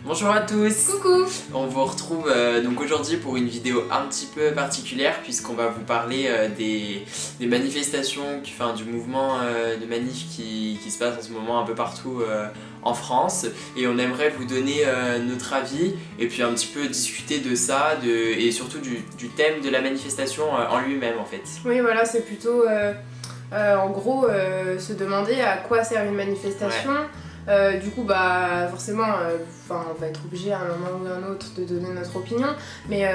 Bonjour à tous. Coucou. On vous retrouve donc aujourd'hui pour une vidéo un petit peu particulière puisqu'on va vous parler des manifestations, du mouvement de manif qui se passe en ce moment un peu partout en France, et on aimerait vous donner notre avis et puis un petit peu discuter de ça et surtout du thème de la manifestation en lui-même en fait. Oui, voilà, c'est plutôt en gros se demander à quoi sert une manifestation. Ouais. Du coup, forcément, on va être obligé à un moment ou à un autre de donner notre opinion, mais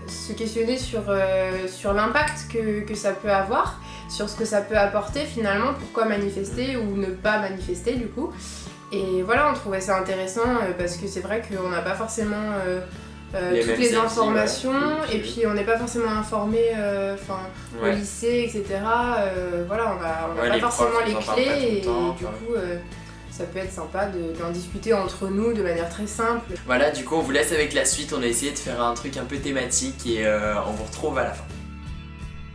se questionner sur l'impact que ça peut avoir, sur ce que ça peut apporter finalement, pourquoi manifester ou ne pas manifester du coup. Et voilà, on trouvait ça intéressant parce que c'est vrai qu'on n'a pas forcément toutes les informations, et puis on n'est pas forcément informé au lycée, etc. Voilà, on n'a pas forcément les clés, et du coup ça peut être sympa d'en discuter entre nous de manière très simple. Voilà, du coup on vous laisse avec la suite, on a essayé de faire un truc un peu thématique et on vous retrouve à la fin.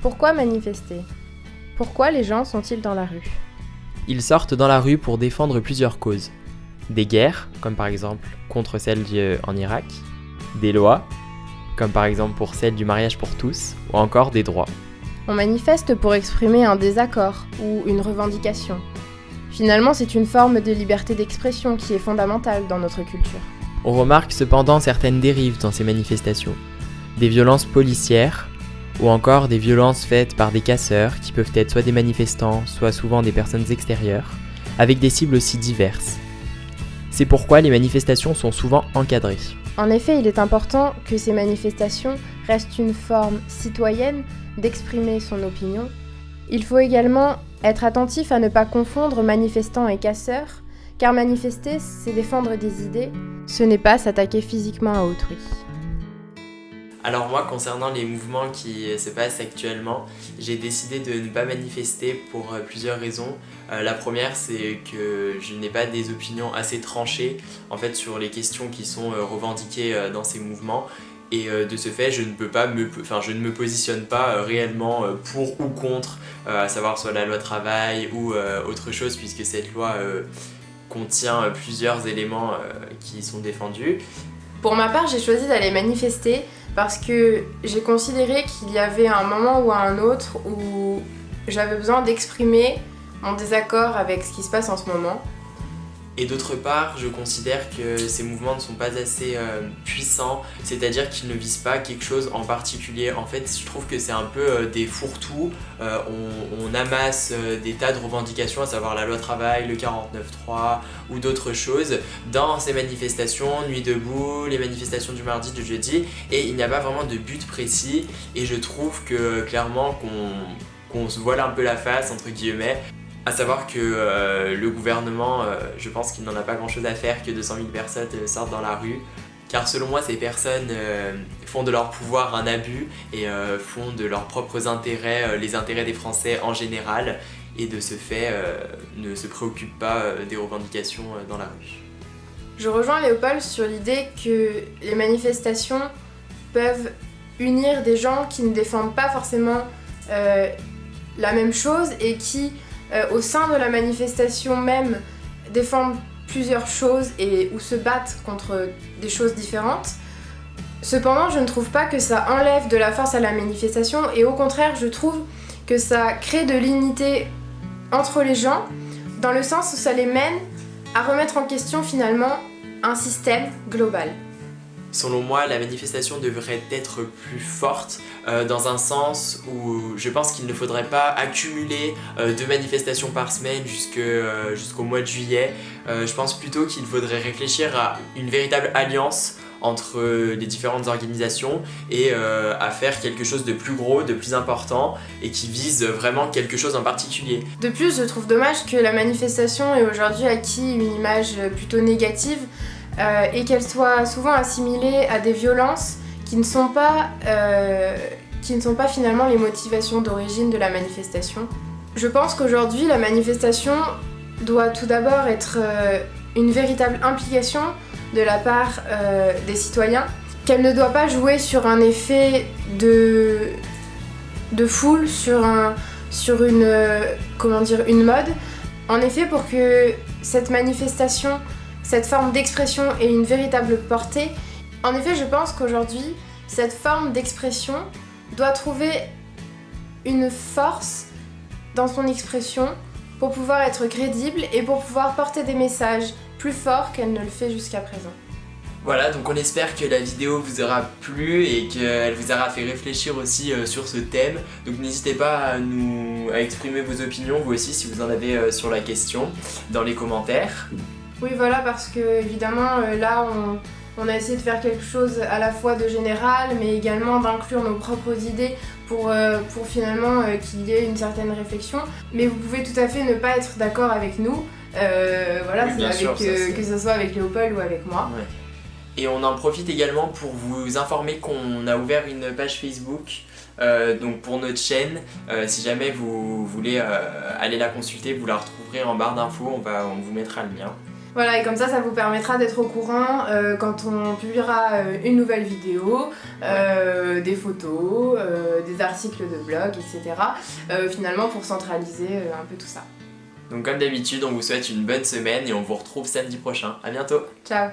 Pourquoi manifester ? Pourquoi les gens sont-ils dans la rue ? Ils sortent dans la rue pour défendre plusieurs causes. Des guerres, comme par exemple contre celle en Irak, des lois, comme par exemple pour celle du mariage pour tous, ou encore des droits. On manifeste pour exprimer un désaccord ou une revendication. Finalement, c'est une forme de liberté d'expression qui est fondamentale dans notre culture. On remarque cependant certaines dérives dans ces manifestations. Des violences policières, ou encore des violences faites par des casseurs qui peuvent être soit des manifestants, soit souvent des personnes extérieures, avec des cibles aussi diverses. C'est pourquoi les manifestations sont souvent encadrées. En effet, il est important que ces manifestations restent une forme citoyenne d'exprimer son opinion. Il faut également être attentif à ne pas confondre manifestants et casseurs, car manifester, c'est défendre des idées, ce n'est pas s'attaquer physiquement à autrui. Alors moi, concernant les mouvements qui se passent actuellement, j'ai décidé de ne pas manifester pour plusieurs raisons. La première, c'est que je n'ai pas des opinions assez tranchées en fait, sur les questions qui sont revendiquées dans ces mouvements. Et de ce fait, je ne me positionne pas réellement pour ou contre, à savoir soit la loi travail ou autre chose, puisque cette loi contient plusieurs éléments qui sont défendus. Pour ma part, j'ai choisi d'aller manifester parce que j'ai considéré qu'il y avait un moment ou un autre où j'avais besoin d'exprimer mon désaccord avec ce qui se passe en ce moment. Et d'autre part, je considère que ces mouvements ne sont pas assez puissants, c'est-à-dire qu'ils ne visent pas quelque chose en particulier. En fait, je trouve que c'est un peu des fourre-tout. On amasse des tas de revendications, à savoir la loi travail, le 49.3 ou d'autres choses, dans ces manifestations, Nuit debout, les manifestations du mardi, du jeudi, et il n'y a pas vraiment de but précis. Et je trouve que clairement qu'on se voile un peu la face, entre guillemets. À savoir que le gouvernement, je pense qu'il n'en a pas grand chose à faire que 200 000 personnes sortent dans la rue. Car selon moi, ces personnes font de leur pouvoir un abus et font de leurs propres intérêts, les intérêts des Français en général. Et de ce fait, ne se préoccupent pas des revendications dans la rue. Je rejoins Léopold sur l'idée que les manifestations peuvent unir des gens qui ne défendent pas forcément la même chose et qui, au sein de la manifestation même, défendent plusieurs choses ou se battent contre des choses différentes. Cependant, je ne trouve pas que ça enlève de la force à la manifestation, et au contraire, je trouve que ça crée de l'unité entre les gens, dans le sens où ça les mène à remettre en question finalement un système global. Selon moi, la manifestation devrait être plus forte dans un sens où je pense qu'il ne faudrait pas accumuler 2 manifestations par semaine jusqu'au mois de juillet. Je pense plutôt qu'il faudrait réfléchir à une véritable alliance entre les différentes organisations et à faire quelque chose de plus gros, de plus important et qui vise vraiment quelque chose en particulier. De plus, je trouve dommage que la manifestation ait aujourd'hui acquis une image plutôt négative et qu'elle soit souvent assimilée à des violences qui ne sont pas finalement les motivations d'origine de la manifestation. Je pense qu'aujourd'hui, la manifestation doit tout d'abord être une véritable implication de la part des citoyens, qu'elle ne doit pas jouer sur un effet de foule, sur une mode. En effet, pour que cette manifestation cette forme d'expression ait une véritable portée. En effet, je pense qu'aujourd'hui, cette forme d'expression doit trouver une force dans son expression pour pouvoir être crédible et pour pouvoir porter des messages plus forts qu'elle ne le fait jusqu'à présent. Voilà, donc on espère que la vidéo vous aura plu et qu'elle vous aura fait réfléchir aussi sur ce thème. Donc n'hésitez pas à exprimer vos opinions, vous aussi, si vous en avez sur la question, dans les commentaires. Oui, voilà, parce que évidemment, là, on a essayé de faire quelque chose à la fois de général, mais également d'inclure nos propres idées pour finalement qu'il y ait une certaine réflexion. Mais vous pouvez tout à fait ne pas être d'accord avec nous, voilà, Oui, bien sûr, que ce soit avec Léopold ou avec moi. Ouais. Et on en profite également pour vous informer qu'on a ouvert une page Facebook donc pour notre chaîne. Si jamais vous voulez aller la consulter, vous la retrouverez en barre d'infos, on vous mettra le lien. Voilà, et comme ça vous permettra d'être au courant quand on publiera une nouvelle vidéo, des photos, des articles de blog, etc. Finalement pour centraliser un peu tout ça. Donc comme d'habitude, on vous souhaite une bonne semaine et on vous retrouve samedi prochain. À bientôt. Ciao.